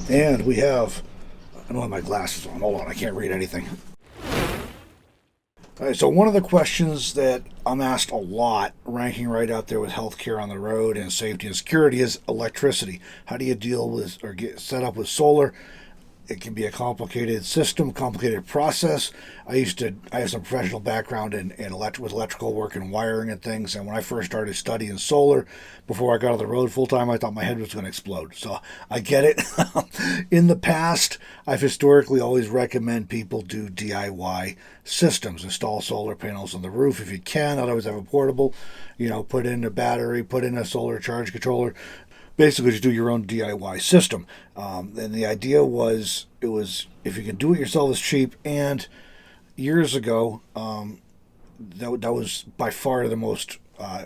And we have, I don't have my glasses on. Hold on, I can't read anything. All right, so one of the questions that I'm asked a lot, ranking right out there with healthcare on the road and safety and security, is electricity. How do you deal with or get set up with solar? It can be a complicated system, complicated process. I have some professional background in with electrical work and wiring and things. And when I first started studying solar, before I got on the road full time, I thought my head was going to explode. So I get it. In the past, I've historically always recommend people do DIY systems, install solar panels on the roof if you can. Otherwise, have a portable, put in a battery, put in a solar charge controller. Basically, just do your own DIY system. And the idea was, if you can do it yourself, it's cheap. And years ago, that was by far the most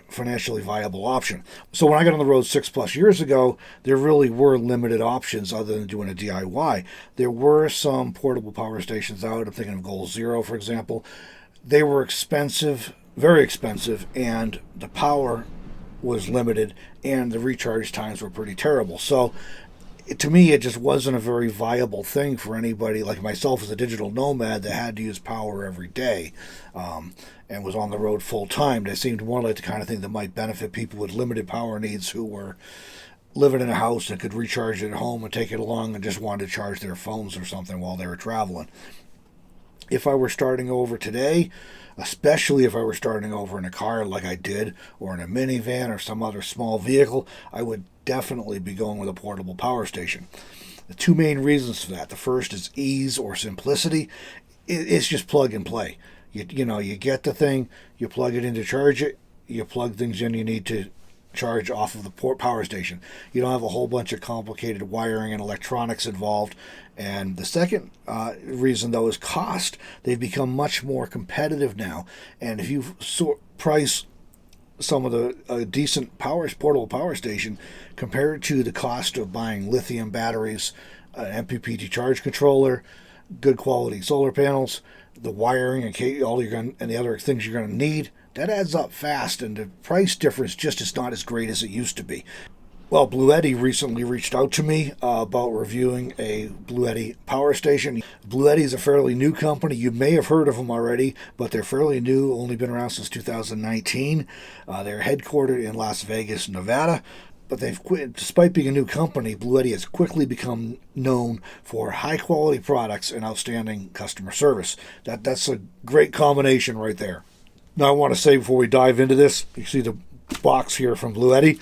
financially viable option. So when I got on the road 6+ years ago, there really were limited options other than doing a DIY. There were some portable power stations out. I'm thinking of Goal Zero, for example. They were expensive, very expensive, and the power was limited, and the recharge times were pretty terrible. So to me, it just wasn't a very viable thing for anybody like myself as a digital nomad that had to use power every day and was on the road full time. That seemed more like the kind of thing that might benefit people with limited power needs who were living in a house and could recharge it at home and take it along and just wanted to charge their phones or something while they were traveling. If I were starting over today, especially if I were starting over in a car like I did, or in a minivan or some other small vehicle, I would definitely be going with a portable power station. The two main reasons for that. The first is ease or simplicity. It's just plug and play. You get the thing, you plug it in to charge it, you plug things in you need to charge off of the power station. You don't have a whole bunch of complicated wiring and electronics involved. And the second reason, though, is cost. They've become much more competitive now. And if you price some of the decent portable power station compared to the cost of buying lithium batteries, MPPT charge controller, good quality solar panels, the wiring and the other things you're going to need, that adds up fast, and the price difference just is not as great as it used to be. Well, Bluetti recently reached out to me about reviewing a Bluetti power station. Bluetti is a fairly new company. You may have heard of them already, but they're fairly new, only been around since 2019. They're headquartered in Las Vegas, Nevada. But despite being a new company, Bluetti has quickly become known for high-quality products and outstanding customer service. That's a great combination right there. Now, I want to say before we dive into this, you see the box here from Bluetti.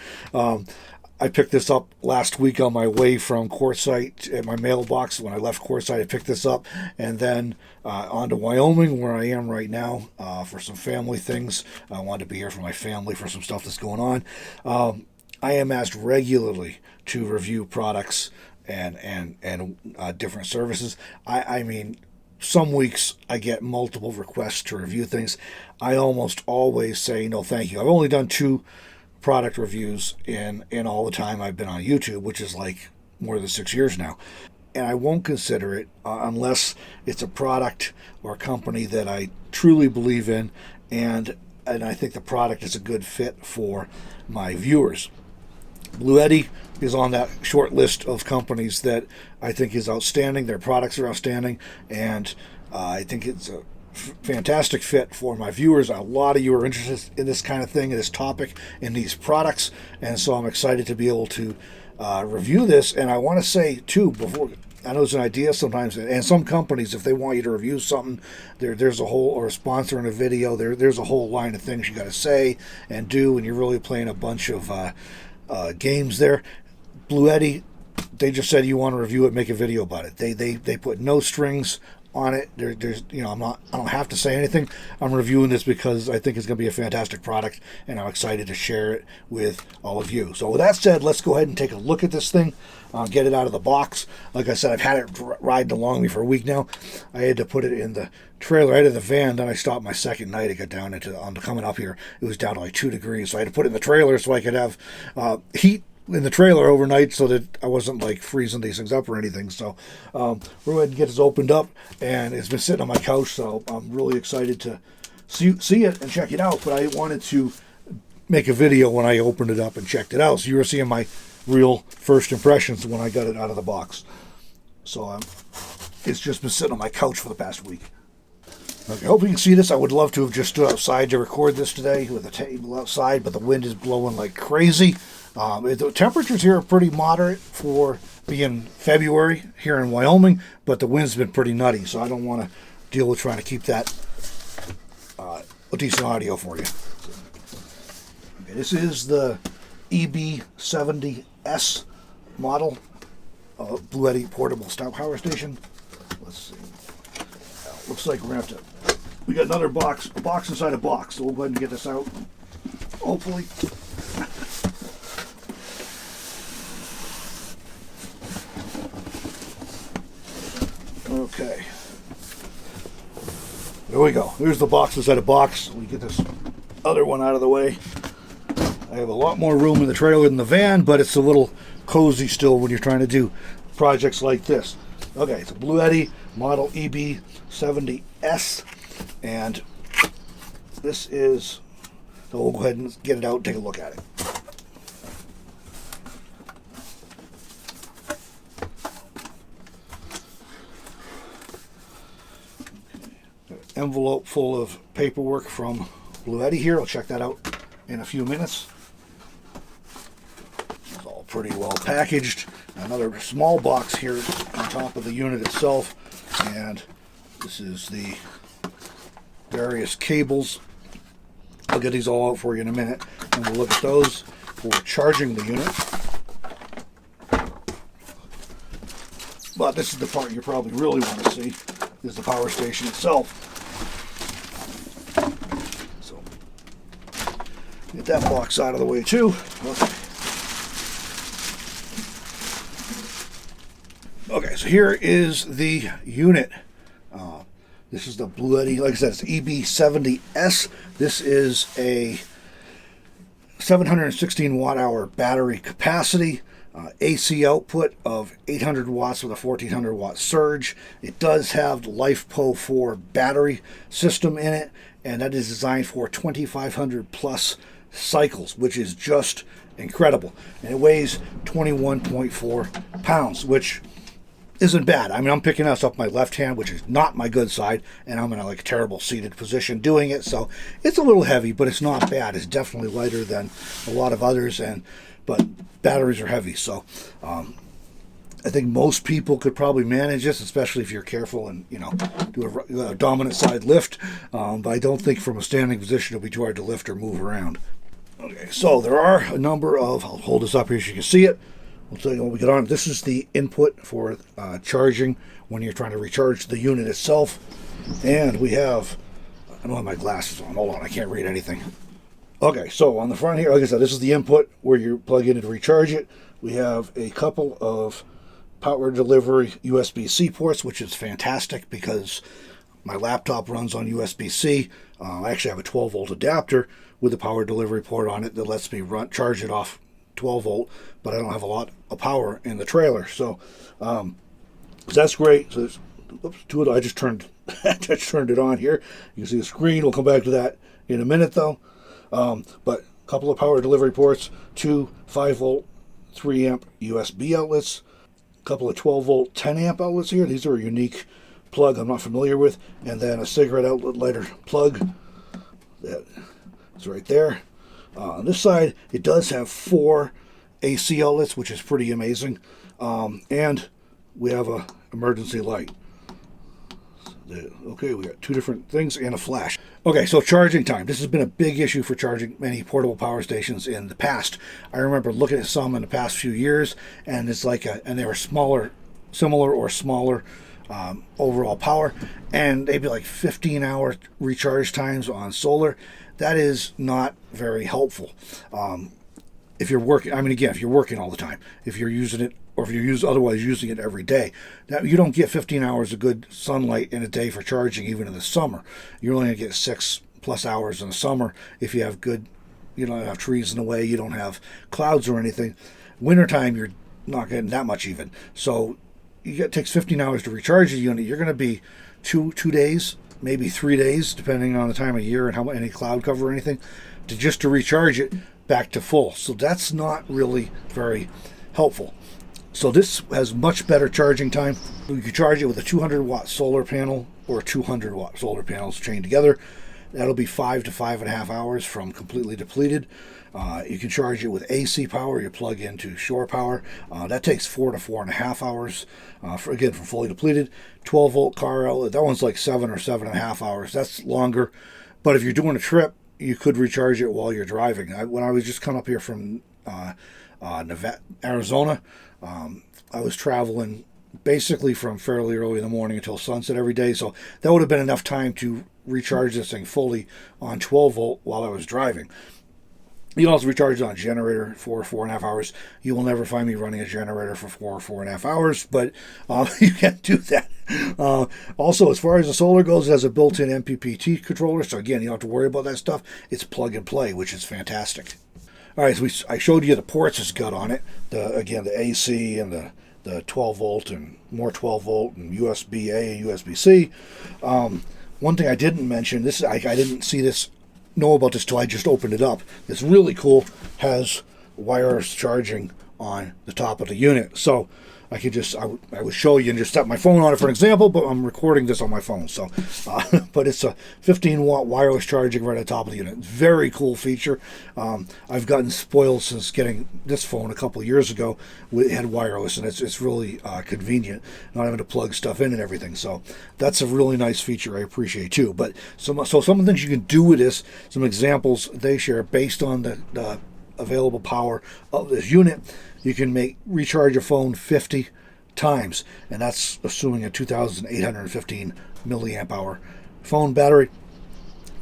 I picked this up last week on my way from Quartzsite at my mailbox. When I left Quartzsite, I picked this up, and then on to Wyoming, where I am right now, for some family things. I wanted to be here for my family for some stuff that's going on. I am asked regularly to review products and different services. I mean, some weeks I get multiple requests to review things. I almost always say no, thank you. I've only done 2 product reviews in all the time I've been on YouTube, which is like more than 6 years now. And I won't consider it unless it's a product or a company that I truly believe in, and I think the product is a good fit for my viewers. Bluetti is on that short list of companies that I think is outstanding. Their products are outstanding, and I think it's a fantastic fit for my viewers. A lot of you are interested in this kind of thing, in this topic, in these products, and so I'm excited to be able to review this. And I want to say, too, before, I know it's an idea sometimes, and some companies, if they want you to review something, there's a whole, or sponsor in a video, there's a whole line of things you got to say and do, and you're really playing a bunch of games there. Bluetti, they just said, you want to review it, make a video about it. They put no strings on it. There's I don't have to say anything. I'm reviewing this because I think it's going to be a fantastic product, and I'm excited to share it with all of you. So with that said, let's go ahead and take a look at this thing, get it out of the box. Like I said, I've had it riding along me for a week now. I had to put it in the trailer, right in the van. Then I stopped my second night. It got down on coming up here. It was down to like 2 degrees, so I had to put it in the trailer so I could have heat in the trailer overnight so that I wasn't like freezing these things up or anything. So we're going to get this opened up, and it's been sitting on my couch, so I'm really excited to see it and check it out. But I wanted to make a video when I opened it up and checked it out. So you were seeing my real first impressions when I got it out of the box. So it's just been sitting on my couch for the past week. Okay, hope you can see this. I would love to have just stood outside to record this today with a table outside, but the wind is blowing like crazy. The temperatures here are pretty moderate for being February here in Wyoming, but the wind's been pretty nutty, so I don't want to deal with trying to keep that decent audio for you. Okay, this is the EB70S model Bluetti portable stout power station. Let's see. Looks like we're going to have to... We got another box, a box inside a box, so we'll go ahead and get this out. Hopefully. Okay. There we go. Here's the box inside a box. We get this other one out of the way. I have a lot more room in the trailer than the van, but it's a little cozy still when you're trying to do projects like this. Okay, it's a Bluetti model EB70S, and this is, so we'll go ahead and get it out and take a look at it. Envelope full of paperwork from Bluetti here. I'll check that out in a few minutes. It's all pretty well packaged. Another small box here on top of the unit itself, and this is the various cables. I'll get these all out for you in a minute, and we'll look at those for charging the unit. But this is the part you probably really want to see, is the power station itself. So, get that box out of the way too. Okay, so here is the unit. This is the Bluetti, like I said, it's EB70S. This is a 716 watt-hour battery capacity, AC output of 800 watts with a 1400 watt surge. It does have the LiFePO 4 battery system in it, and that is designed for 2,500 plus cycles, which is just incredible. And it weighs 21.4 pounds, which isn't bad. I mean, I'm picking this up my left hand, which is not my good side, and I'm in a terrible seated position doing it, so it's a little heavy, but it's not bad. It's definitely lighter than a lot of others, but batteries are heavy, so I think most people could probably manage this, especially if you're careful and do a dominant side lift. But I don't think from a standing position it'll be too hard to lift or move around. Okay, so there are a number of. I'll hold this up here so you can see it. We'll tell you when we get on. This is the input for charging when you're trying to recharge the unit itself. And we have, I don't have my glasses on. Hold on, I can't read anything. Okay, so on the front here, like I said, this is the input where you plug in to recharge it. We have a couple of power delivery USB-C ports, which is fantastic because my laptop runs on USB-C. I actually have a 12-volt adapter with a power delivery port on it that lets me charge it off 12 volt, but I don't have a lot of power in the trailer, so that's great. So there's I just turned it on here. You can see the screen. We'll come back to that in a minute though. But a couple of power delivery ports, 2 5 volt 3 amp USB outlets, a couple of 12 volt 10 amp outlets here. These are a unique plug I'm not familiar with, and then a cigarette outlet lighter plug that's right there. On this side, it does have 4 AC outlets, which is pretty amazing. And we have a emergency light. Okay, we got 2 different things and a flash. Okay, so charging time. This has been a big issue for charging many portable power stations in the past. I remember looking at some in the past few years, and it's and they were similar or smaller overall power, and they'd be like 15-hour recharge times on solar. That is not very helpful. If you're working, if you're working all the time, if you're using it, or if you're otherwise using it every day, you don't get 15 hours of good sunlight in a day for charging, even in the summer. You're only going to get 6+ hours in the summer if you have good, you don't have trees in the way, you don't have clouds or anything. Wintertime, you're not getting that much even. So it takes 15 hours to recharge a unit. You're going to be two days, maybe 3 days, depending on the time of year and how any cloud cover or anything, to recharge it back to full. So that's not really very helpful. So this has much better charging time. You can charge it with a 200-watt solar panel or 200-watt solar panels chained together. That'll be 5 to 5.5 hours from completely depleted. You can charge it with AC power. You plug into shore power. That takes 4 to 4.5 hours, again, from fully depleted. 12-volt car outlet, that one's like 7 or 7.5 hours. That's longer. But if you're doing a trip, you could recharge it while you're driving. When I was just coming up here from Nevada, Arizona, I was traveling basically from fairly early in the morning until sunset every day. So that would have been enough time to recharge this thing fully on 12 volt while I was driving. You can also recharge it on a generator for 4.5 hours. You will never find me running a generator for 4.5 hours, but you can do that. Also, as far as the solar goes, it has a built-in MPPT controller. So again, you don't have to worry about that stuff. It's plug and play, which is fantastic. All right, so I showed you the ports it's got on it. Again, the AC and the 12 volt and more 12 volt and USB A and USB C. One thing I didn't mention, I didn't know about this till I just opened it up. It's really cool. Has wireless charging on the top of the unit. So I would show you and just set my phone on it for an example, but I'm recording this on my phone. So, but it's a 15-watt wireless charging right at the top of the unit. Very cool feature. I've gotten spoiled since getting this phone a couple of years ago. It had wireless, and it's really convenient, not having to plug stuff in and everything. So that's a really nice feature I appreciate too. But some of the things you can do with this, some examples they share based on the available power of this unit. You can recharge a phone 50 times, and that's assuming a 2,815 milliamp hour phone battery.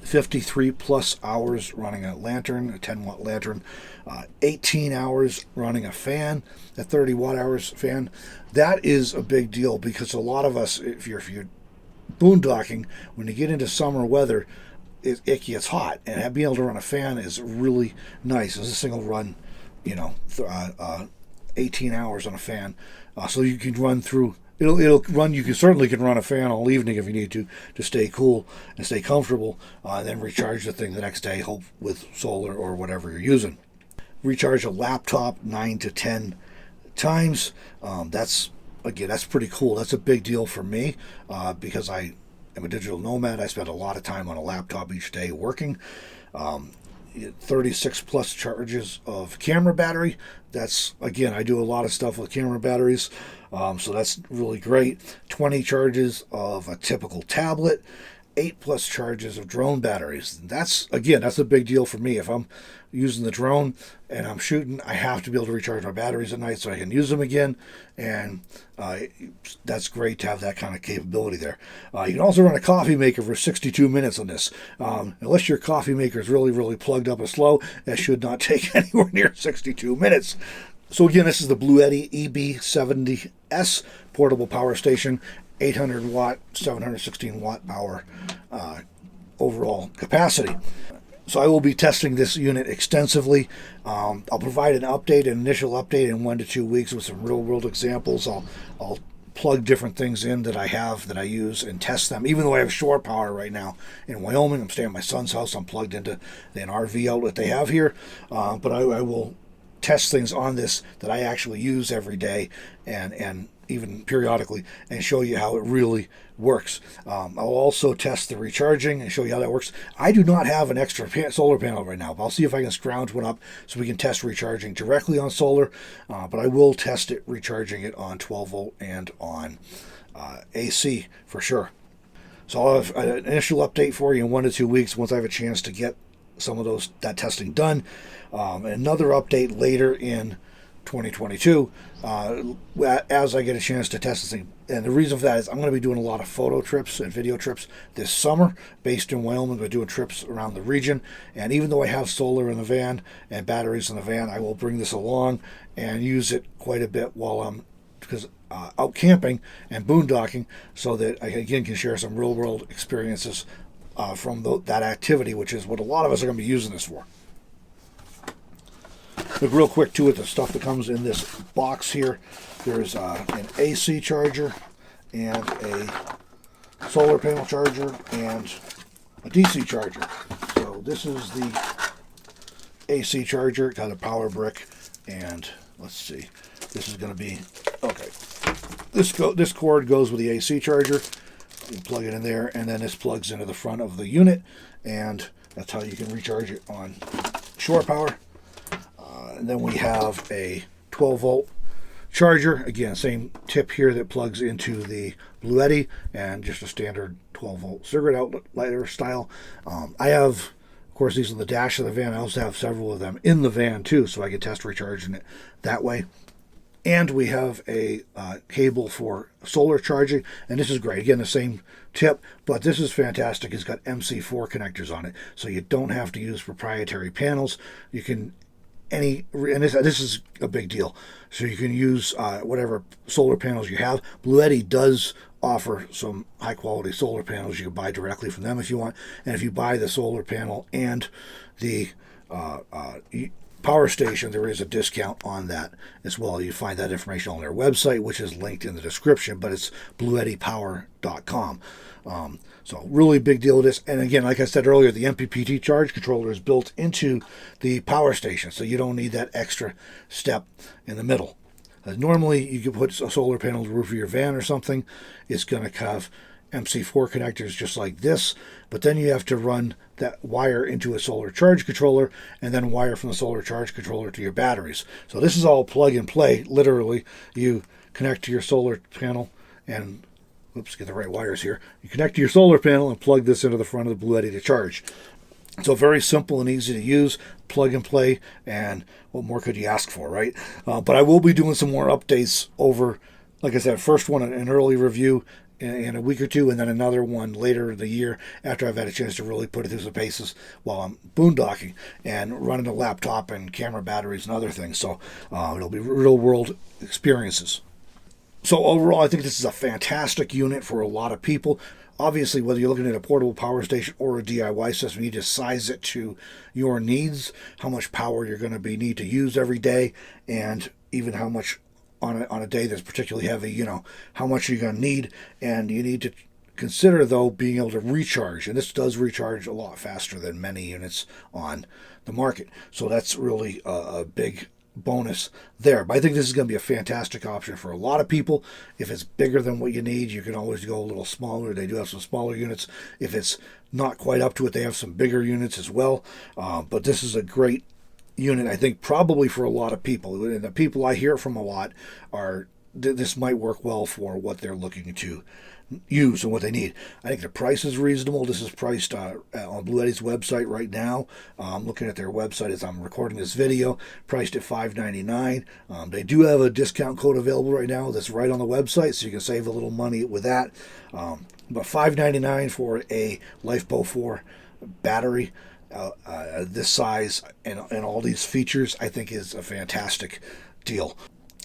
53 plus hours running a lantern, a 10-watt lantern. 18 hours running a fan, a 30 watt hours fan. That is a big deal because a lot of us, if you're boondocking, when you get into summer weather, it gets hot, and being able to run a fan is really nice. This thing will run 18 hours on a fan, so you can run through. It'll run. You certainly can run a fan all evening if you need to stay cool and stay comfortable, and then recharge the thing the next day, hope with solar or whatever you're using. Recharge a laptop 9 to 10 times. That's pretty cool. That's a big deal for me because I'm a digital nomad. I spend a lot of time on a laptop each day working. 36 plus charges of camera battery. That's, again, I do a lot of stuff with camera batteries, so that's really great. 20 charges of a typical tablet. 8 plus charges of drone batteries. That's a big deal for me. If I'm using the drone and I'm shooting, I have to be able to recharge my batteries at night so I can use them again, and that's great to have that kind of capability there. You can also run a coffee maker for 62 minutes on this. Unless your coffee maker is really, really plugged up and slow, that should not take anywhere near 62 minutes. So again, this is the Bluetti EB70S portable power station. 800 watt, 716 watt hour overall capacity. So I will be testing this unit extensively. I'll provide an initial update in 1 to 2 weeks with some real world examples. I'll plug different things in that I use and test them. Even though I have shore power right now in Wyoming, I'm staying at my son's house. I'm plugged into an RV outlet they have here, but I will test things on this that I actually use every day and even periodically, and show you how it really works. I'll also test the recharging and show you how that works. I do not have an extra solar panel right now, but I'll see if I can scrounge one up so we can test recharging directly on solar, but I will test it recharging it on 12 volt and on AC for sure. So I'll have an initial update for you in 1 to 2 weeks once I have a chance to get some of that testing done. Another update later in 2022 as I get a chance to test this thing. And the reason for that is I'm going to be doing a lot of photo trips and video trips this summer based in Wyoming. We're doing trips around the region, and even though I have solar in the van and batteries in the van, I will bring this along and use it quite a bit while I'm out camping and boondocking, so that I again can share some real world experiences from that activity, which is what a lot of us are going to be using this for. Look real quick too at the stuff that comes in this box here. There's an AC charger and a solar panel charger and a DC charger. So this is the AC charger. Got a power brick and let's see, This is going to be, okay. This cord goes with the AC charger. You plug it in there, and then this plugs into the front of the unit, and that's how you can recharge it on shore power. And then we have a 12-volt charger. Again, same tip here that plugs into the Bluetti, and just a standard 12-volt cigarette outlet lighter style. I have, of course, these on the dash of the van. I also have several of them in the van too, so I can test recharging it that way. And we have a cable for solar charging, and this is great. Again, the same tip, but this is fantastic. It's got MC4 connectors on it, so you don't have to use proprietary panels. You can and this is a big deal. So you can use whatever solar panels you have. Bluetti does offer some high quality solar panels. You can buy directly from them if you want. And if you buy the solar panel and the power station, there is a discount on that as well. You find that information on their website, which is linked in the description, but it's bluettipower.com. So really big deal with this. And again, like I said earlier, the MPPT charge controller is built into the power station, so you don't need that extra step in the middle. Normally, you could put a solar panel on the roof of your van or something. It's going to have MC4 connectors just like this, but then you have to run that wire into a solar charge controller and then wire from the solar charge controller to your batteries. So this is all plug and play. Literally, you connect to your solar panel and, oops, get the right wires here. You connect to your solar panel and plug this into the front of the Bluetti to charge. So very simple and easy to use, plug and play, and what more could you ask for, right? But I will be doing some more updates over, like I said, first one, an early review in a week or two, and then another one later in the year after I've had a chance to really put it through some paces while I'm boondocking and running a laptop and camera batteries and other things. So it'll be real world experiences. So overall, I think this is a fantastic unit for a lot of people. Obviously, whether you're looking at a portable power station or a DIY system, you need to size it to your needs, how much power you're going to need to use every day, and even how much on a day that's particularly heavy, how much you're going to need. And you need to consider, though, being able to recharge. And this does recharge a lot faster than many units on the market. So that's really a big bonus there. But I think this is going to be a fantastic option for a lot of people. If it's bigger than what you need, you can always go a little smaller. They do have some smaller units. If it's not quite up to it, they have some bigger units as well. But this is a great unit, I think, probably for a lot of people. And the people I hear from a lot are this might work well for what they're looking to use and what they need. I think the price is reasonable. This is priced on Bluetti's website right now. I'm looking at their website as I'm recording this video, priced at $599. They do have a discount code available right now that's right on the website, so you can save a little money with that. But $599 for a Lifeboat 4 battery this size and all these features, I think is a fantastic deal.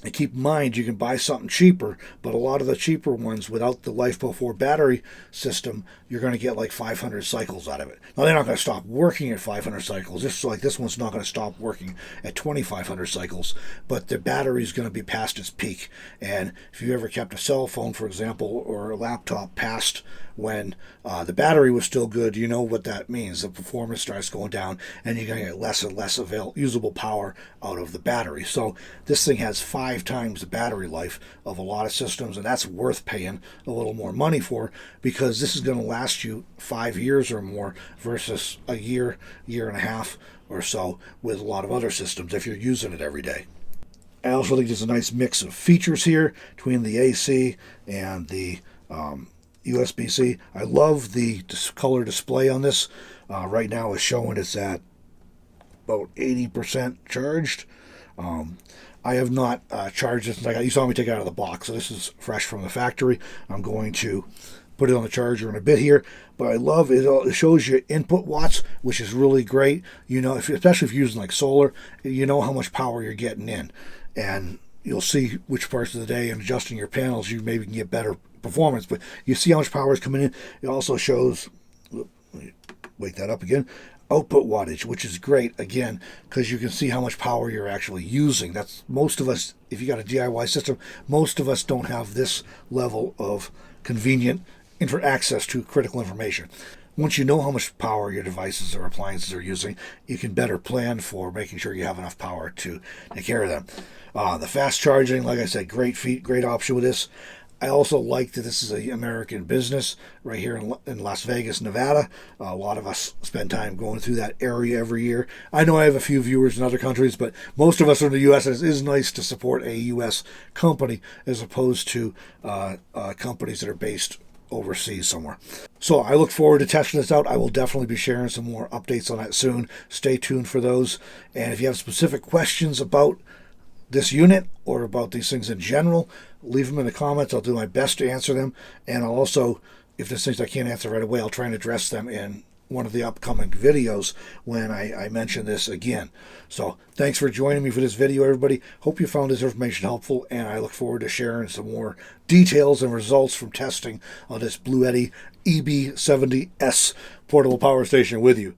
And keep in mind, you can buy something cheaper, but a lot of the cheaper ones without the Lifeboat 4 battery system, you're going to get like 500 cycles out of it. Now, they're not going to stop working at 500 cycles. Just like this one's not going to stop working at 2,500 cycles, but the battery is going to be past its peak. And if you ever kept a cell phone, for example, or a laptop past when the battery was still good, you know what that means. The performance starts going down, and you're going to get less and less usable power out of the battery. So this thing has 5 times the battery life of a lot of systems, and that's worth paying a little more money for, because this is going to last you 5 years or more versus a year and a half or so with a lot of other systems if you're using it every day. I also think there's a nice mix of features here between the AC and the USB-C. I love the color display on this. Right now it's showing it's at about 80% charged. I have not charged this. You saw me take it out of the box, so this is fresh from the factory. I'm going to put it on the charger in a bit here, but I love it. It shows you input watts, which is really great. Especially if you're using like solar, you know how much power you're getting in, and you'll see which parts of the day, and adjusting your panels, you maybe can get better performance. But you see how much power is coming in. It also shows, let me wake that up again, output wattage, which is great, again, because you can see how much power you're actually using. That's most of us, if you got a DIY system, most of us don't have this level of convenient access to critical information. once you know how much power your devices or appliances are using, you can better plan for making sure you have enough power to take care of them. The fast charging, like I said, great option with this. I also like that this is an American business right here in Las Vegas, Nevada. A lot of us spend time going through that area every year. I know I have a few viewers in other countries, but most of us are in the U.S. It is nice to support a U.S. company as opposed to companies that are based overseas somewhere. So I look forward to testing this out. I will definitely be sharing some more updates on that soon. Stay tuned for those. And if you have specific questions about this unit or about these things in general, leave them in the comments. I'll do my best to answer them. And I'll also, if there's things I can't answer right away, I'll try and address them in one of the upcoming videos when I mention this again. So thanks for joining me for this video, everybody. Hope you found this information helpful, and I look forward to sharing some more details and results from testing on this Bluetti EB70S portable power station with you.